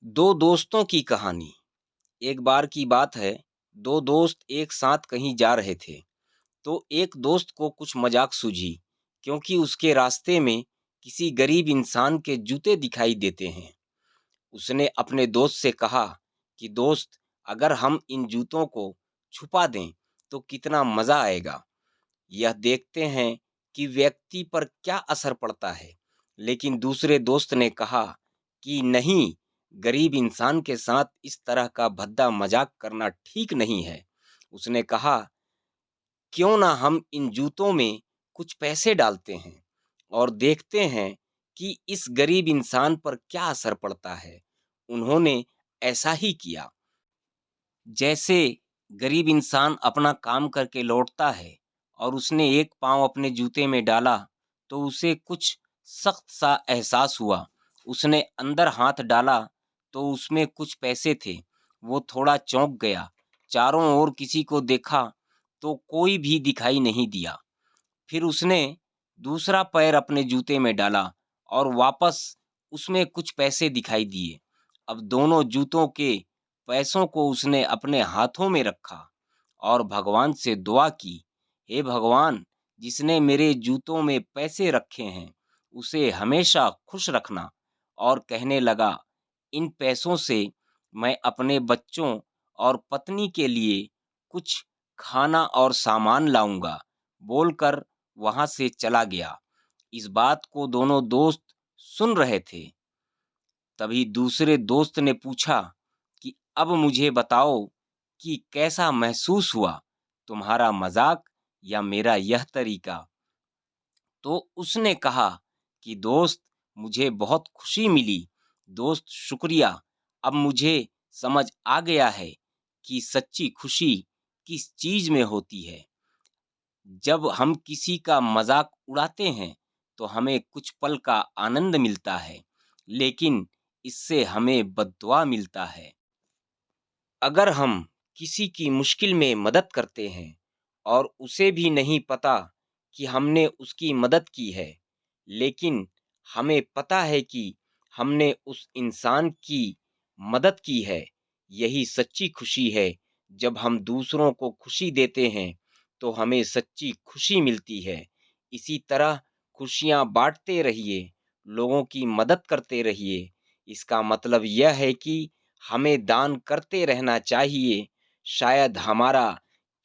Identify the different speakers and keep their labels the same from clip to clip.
Speaker 1: दो दोस्तों की कहानी। एक बार की बात है। दो दोस्त एक साथ कहीं जा रहे थे। तो एक दोस्त को कुछ मजाक सूझी, क्योंकि उसके रास्ते में किसी गरीब इंसान के जूते दिखाई देते हैं। उसने अपने दोस्त से कहा कि दोस्त, अगर हम इन जूतों को छुपा दें तो कितना मजा आएगा। यह देखते हैं कि व्यक्ति पर क्या असर पड़ता है। लेकिन दूसरे दोस्त ने कहा कि नहीं, गरीब इंसान के साथ इस तरह का भद्दा मजाक करना ठीक नहीं है। उसने कहा, क्यों ना हम इन जूतों में कुछ पैसे डालते हैं और देखते हैं कि इस गरीब इंसान पर क्या असर पड़ता है। उन्होंने ऐसा ही किया। जैसे गरीब इंसान अपना काम करके लौटता है और उसने एक पाँव अपने जूते में डाला, तो उसे कुछ सख्त सा एहसास हुआ। उसने अंदर हाथ डाला तो उसमें कुछ पैसे थे। वो थोड़ा चौंक गया। चारों ओर किसी को देखा तो कोई भी दिखाई नहीं दिया। फिर उसने दूसरा पैर अपने जूते में डाला और वापस उसमें कुछ पैसे दिखाई दिए। अब दोनों जूतों के पैसों को उसने अपने हाथों में रखा और भगवान से दुआ की, हे भगवान, जिसने मेरे जूतों में पैसे रखे हैं उसे हमेशा खुश रखना। और कहने लगा, इन पैसों से मैं अपने बच्चों और पत्नी के लिए कुछ खाना और सामान लाऊंगा। बोलकर वहां से चला गया। इस बात को दोनों दोस्त सुन रहे थे। तभी दूसरे दोस्त ने पूछा कि अब मुझे बताओ कि कैसा महसूस हुआ, तुम्हारा मजाक या मेरा यह तरीका। तो उसने कहा कि दोस्त, मुझे बहुत खुशी मिली। दोस्त, शुक्रिया। अब मुझे समझ आ गया है कि सच्ची खुशी किस चीज में होती है। जब हम किसी का मजाक उड़ाते हैं तो हमें कुछ पल का आनंद मिलता है, लेकिन इससे हमें बद्दुआ मिलता है। अगर हम किसी की मुश्किल में मदद करते हैं और उसे भी नहीं पता कि हमने उसकी मदद की है, लेकिन हमें पता है कि हमने उस इंसान की मदद की है, यही सच्ची खुशी है। जब हम दूसरों को खुशी देते हैं तो हमें सच्ची खुशी मिलती है। इसी तरह खुशियाँ बांटते रहिए, लोगों की मदद करते रहिए। इसका मतलब यह है कि हमें दान करते रहना चाहिए। शायद हमारा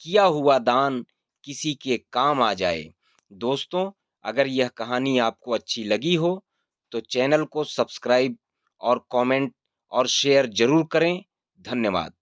Speaker 1: किया हुआ दान किसी के काम आ जाए। दोस्तों, अगर यह कहानी आपको अच्छी लगी हो तो चैनल को सब्सक्राइब और कमेंट और शेयर जरूर करें। धन्यवाद।